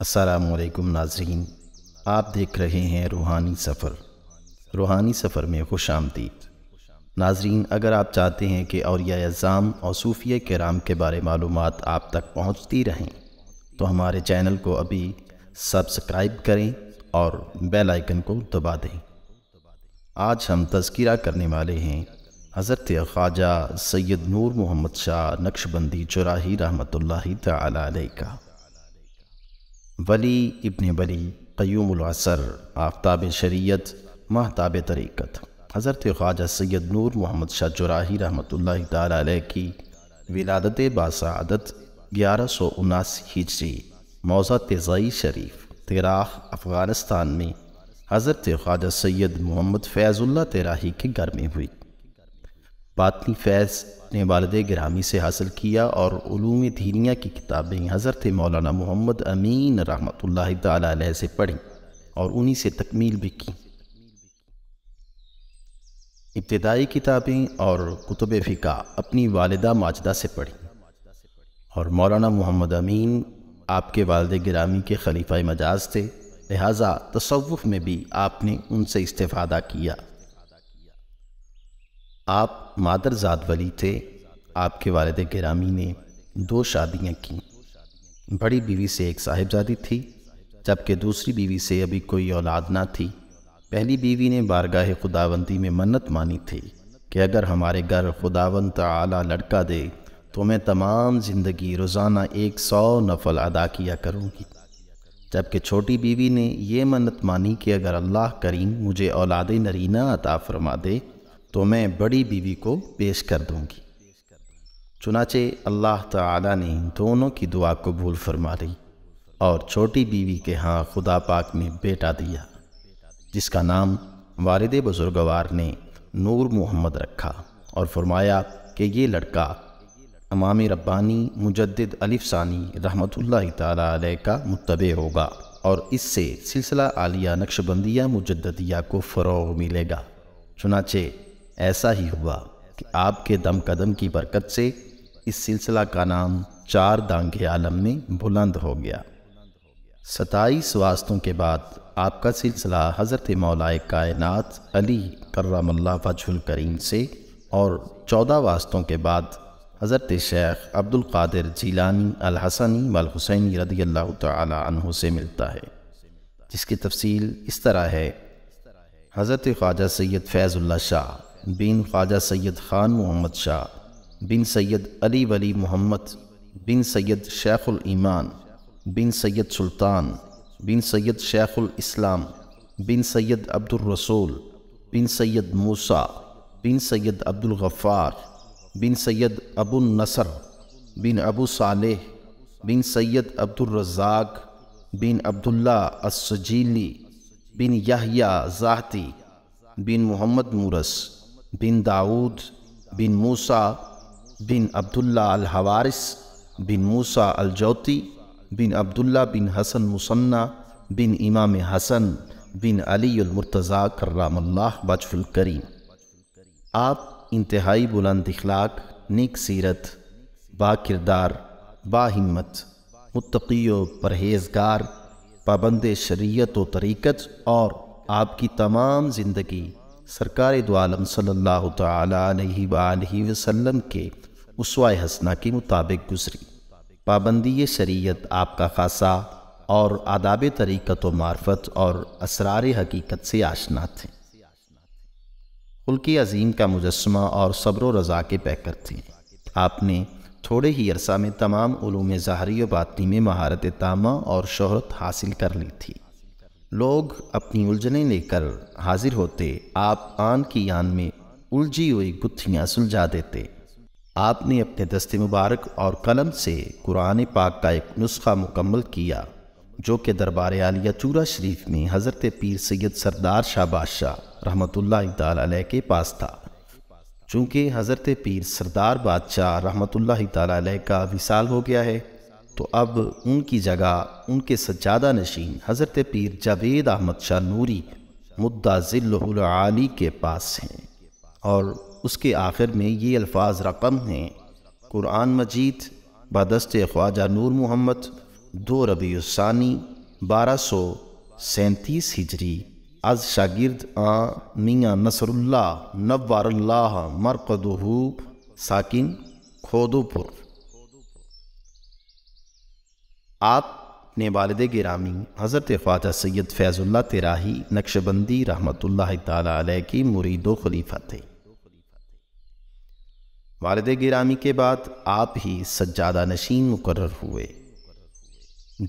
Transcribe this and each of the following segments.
السلام علیکم ناظرین، آپ دیکھ رہے ہیں روحانی سفر۔ روحانی سفر میں خوش آمدید۔ ناظرین، اگر آپ چاہتے ہیں کہ اولیاء اعظام اور صوفیہ کرام کے بارے معلومات آپ تک پہنچتی رہیں تو ہمارے چینل کو ابھی سبسکرائب کریں اور بیل آئیکن کو دبا دیں۔ آج ہم تذکرہ کرنے والے ہیں حضرت خواجہ سید نور محمد شاہ نقشبندی چراہی رحمۃ اللہ تعالی علیہ کا۔ ولی ابن ولی، قیوم العصر، آفتاب شریعت، مہتاب طریقت۔ حضرت خواجہ سید نور محمد شاہ چراہی رحمۃ اللہ تعالی علیہ کی ولادت باسعادت 1179 ہجری موضع تیزائی شریف، تیراہ، افغانستان میں حضرت خواجہ سید محمد فیض اللہ تیراہی کے گھر میں ہوئی۔ باطنی فیض نے والد گرامی سے حاصل کیا اور علوم دینیہ کی کتابیں حضرت مولانا محمد امین رحمۃ اللہ تعالی علیہ سے پڑھیں اور انہی سے تکمیل بھی کی۔ ابتدائی کتابیں اور کتب فقہ اپنی والدہ ماجدہ سے پڑھیں اور مولانا محمد امین آپ کے والد گرامی کے خلیفہ مجاز تھے، لہٰذا تصوف میں بھی آپ نے ان سے استفادہ کیا۔ آپ مادرزاد ولی تھے۔ آپ کے والد گرامی نے 2 شادیاں کیں۔ بڑی بیوی سے ایک صاحبزادی تھی، جبکہ دوسری بیوی سے ابھی کوئی اولاد نہ تھی۔ پہلی بیوی نے بارگاہ خداوندی میں منت مانی تھی کہ اگر ہمارے گھر خداوند تعالی لڑکا دے تو میں تمام زندگی روزانہ 100 نفل ادا کیا کروں گی، جبکہ چھوٹی بیوی نے یہ منت مانی کہ اگر اللہ کریم مجھے اولاد نرینہ عطا فرما دے تو میں بڑی بیوی کو پیش کر دوں گی۔ چنانچہ اللہ تعالی نے دونوں کی دعا قبول فرما لی اور چھوٹی بیوی کے ہاں خدا پاک نے بیٹا دیا، جس کا نام والد بزرگوار نے نور محمد رکھا اور فرمایا کہ یہ لڑکا امام ربانی مجدد الف ثانی رحمۃ اللہ تعالی علیہ کا متبع ہوگا اور اس سے سلسلہ عالیہ نقشبندیہ مجددیہ کو فروغ ملے گا۔ چنانچہ ایسا ہی ہوا کہ آپ کے دم قدم کی برکت سے اس سلسلہ کا نام 4 دانگ عالم میں بلند ہو گیا۔ 27 واسطوں کے بعد آپ کا سلسلہ حضرت مولائے کائنات علی کرم اللہ وجہ الکریم سے اور 14 واسطوں کے بعد حضرت شیخ عبد القادر جیلانی الحسنی والحسینی رضی اللہ تعالی عنہ سے ملتا ہے، جس کی تفصیل اس طرح ہے۔ حضرت خواجہ سید فیض اللہ شاہ بن خواجہ سید خان محمد شاہ بن سید علی ولی محمد بن سید شیخ الایمان بن سید سلطان بن سید شیخ الاسلام بن سید عبد الرسول بن سید موسیٰ بن سید عبد الغفار بن سید ابو النصر بن ابو صالح بن سید عبد الرزاق بن عبداللہ السجیلی بن یحییٰ ذاہتی بن محمد مورس بن داؤد بن موسیٰ بن عبداللہ الحوارث بن موسیٰ الجوتی بن عبداللہ بن حسن مصنع بن امام حسن بن علی المرتضیٰ کرم اللہ وجہ الکریم۔ آپ انتہائی بلند اخلاق، نیک سیرت، با کردار، با ہمت، متقی و پرہیزگار، پابند شریعت و طریقت، اور آپ کی تمام زندگی سرکار دو عالم صلی اللہ تعالی علیہ وآلہ وسلم کے اسوہ حسنہ کے مطابق گزری۔ پابندی شریعت آپ کا خاصہ اور آداب طریقت و معرفت اور اسرار حقیقت سے آشنا تھے۔ خلق عظیم کا مجسمہ اور صبر و رضا کے پیکر تھے۔ آپ نے تھوڑے ہی عرصہ میں تمام علوم ظاہری و باطنی میں مہارت تامہ اور شہرت حاصل کر لی تھی۔ لوگ اپنی الجھنیں لے کر حاضر ہوتے، آپ آن کی آن میں الجھی ہوئی گتھیاں سلجھا دیتے۔ آپ نے اپنے دست مبارک اور قلم سے قرآن پاک کا ایک نسخہ مکمل کیا، جو کہ دربار عالیہ چورا شریف میں حضرت پیر سید سردار شاہ بادشاہ رحمۃ اللہ تعالی علیہ کے پاس تھا۔ چونکہ حضرت پیر سردار بادشاہ رحمۃ اللہ تعالی علیہ کا وصال ہو گیا ہے، تو اب ان کی جگہ ان کے سجادہ نشین حضرت پیر جاوید احمد شاہ نوری مدّا ظلہ العالی کے پاس ہیں، اور اس کے آخر میں یہ الفاظ رقم ہیں: قرآن مجید بدست خواجہ نور محمد 2 ربیع الثانی 1237 ہجری از شاگرد میاں نصر اللہ نوار اللہ مرقدہ ساکن کھودو پور۔ آپ اپنے والد گرامی حضرت خواجہ سید فیض اللہ تراہی نقشبندی رحمۃ اللہ تعالی علیہ کی مرید و خلیفہ تھے۔ والد گرامی کے بعد آپ ہی سجادہ نشین مقرر ہوئے۔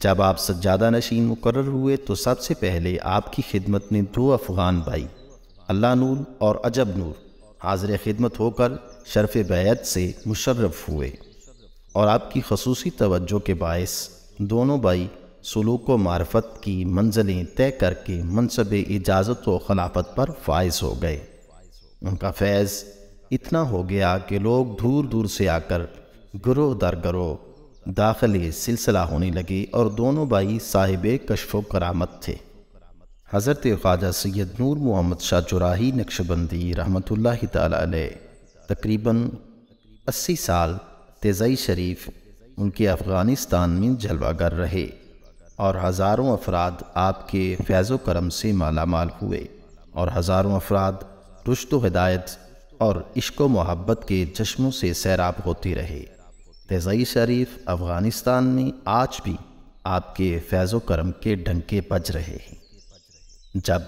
جب آپ سجادہ نشین مقرر ہوئے تو سب سے پہلے آپ کی خدمت میں 2 افغان بھائی اللہ نور اور عجب نور حاضر خدمت ہو کر شرف بیعت سے مشرف ہوئے، اور آپ کی خصوصی توجہ کے باعث دونوں بھائی سلوک و معرفت کی منزلیں طے کر کے منصب اجازت و خلافت پر فائز ہو گئے۔ ان کا فیض اتنا ہو گیا کہ لوگ دور دور سے آ کر گروہ در گروہ داخل سلسلہ ہونے لگے، اور دونوں بھائی صاحب کشف و کرامت تھے۔ حضرت خواجہ سید نور محمد شاہ چراہی نقشبندی رحمۃ اللہ تعالی علیہ تقریباً 80 سال تیزئی شریف ان کے افغانستان میں جلوہ گر رہے، اور ہزاروں افراد آپ کے فیض و کرم سے مالا مال ہوئے، اور ہزاروں افراد رشد و ہدایت اور عشق و محبت کے چشموں سے سیراب ہوتے رہے۔ تیزئی شریف افغانستان میں آج بھی آپ کے فیض و کرم کے ڈنکے بج رہے ہیں۔ جب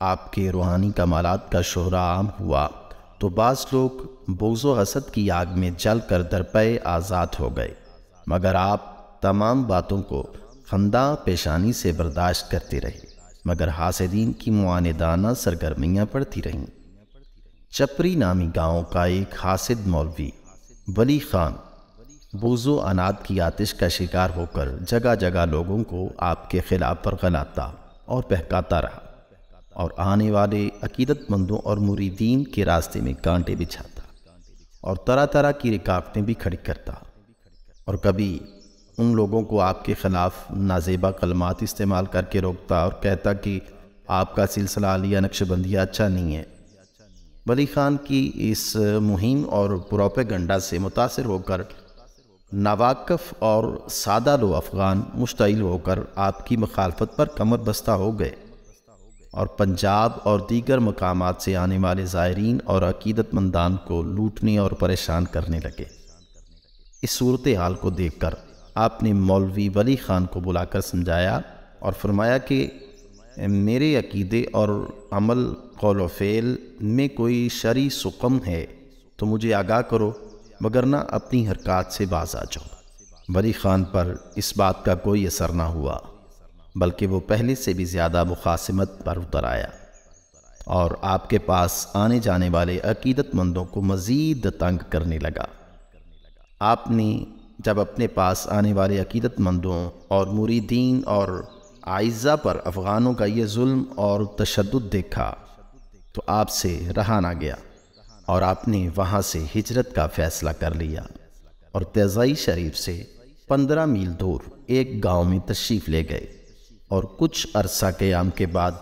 آپ کے روحانی کمالات کا شہرہ عام ہوا تو بعض لوگ بغض و حسد کی آگ میں جل کر درپے آزاد ہو گئے، مگر آپ تمام باتوں کو خندہ پیشانی سے برداشت کرتے رہے، مگر حاسدین کی معاندانہ سرگرمیاں پڑتی رہیں۔ چپری نامی گاؤں کا ایک حاسد مولوی ولی خان بغض و عناد کی آتش کا شکار ہو کر جگہ جگہ لوگوں کو آپ کے خلاف پرغلاتا اور بہکاتا رہا، اور آنے والے عقیدت مندوں اور مریدین کے راستے میں کانٹے بچھاتا اور طرح طرح کی رکاوٹیں بھی کھڑی کرتا، اور کبھی ان لوگوں کو آپ کے خلاف نازیبا کلمات استعمال کر کے روکتا اور کہتا کہ آپ کا سلسلہ عالیہ نقشبندیہ اچھا نہیں ہے۔ ولی خان کی اس مہم اور پروپیگنڈا سے متاثر ہو کر ناواقف اور سادہ لو افغان مشتعل ہو کر آپ کی مخالفت پر کمر بستہ ہو گئے، اور پنجاب اور دیگر مقامات سے آنے والے زائرین اور عقیدت مندان کو لوٹنے اور پریشان کرنے لگے۔ اس صورتحال کو دیکھ کر آپ نے مولوی ولی خان کو بلا کر سمجھایا اور فرمایا کہ میرے عقیدے اور عمل قول و فعل میں کوئی شرعی سقم ہے تو مجھے آگاہ کرو، وگرنہ اپنی حرکات سے باز آ جاؤ۔ ولی خان پر اس بات کا کوئی اثر نہ ہوا، بلکہ وہ پہلے سے بھی زیادہ مخاصمت پر اتر آیا، اور آپ کے پاس آنے جانے والے عقیدت مندوں کو مزید تنگ کرنے لگا۔ آپ نے جب اپنے پاس آنے والے عقیدت مندوں اور مریدین اور اعزاء پر افغانوں کا یہ ظلم اور تشدد دیکھا تو آپ سے رہا نہ گیا، اور آپ نے وہاں سے ہجرت کا فیصلہ کر لیا، اور تیزئی شریف سے 15 میل دور ایک گاؤں میں تشریف لے گئے، اور کچھ عرصہ قیام کے بعد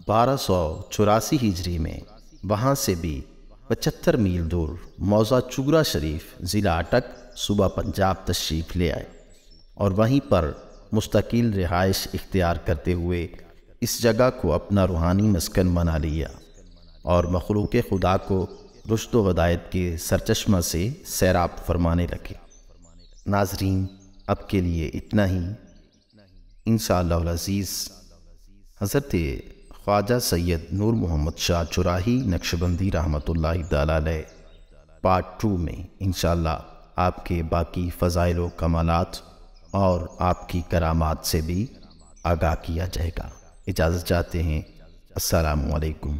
1284 ہجری میں وہاں سے بھی 75 میل دور موضع چورا شریف ضلع اٹک صوبہ پنجاب تشریف لے آئے، اور وہیں پر مستقل رہائش اختیار کرتے ہوئے اس جگہ کو اپنا روحانی مسکن بنا لیا، اور مخلوق خدا کو رشد و ہدایت کے سرچشمہ سے سیراب فرمانے لگے۔ ناظرین، اب کے لیے اتنا ہی۔ انشاءاللہ العزیز حضرت خواجہ سید نور محمد شاہ چراہی نقشبندی رحمۃ اللہ تعالی علیہ پارٹ 2 میں انشاءاللہ آپ کے باقی فضائل و کمالات اور آپ کی کرامات سے بھی آگاہ کیا جائے گا۔ اجازت چاہتے ہیں۔ السلام علیکم۔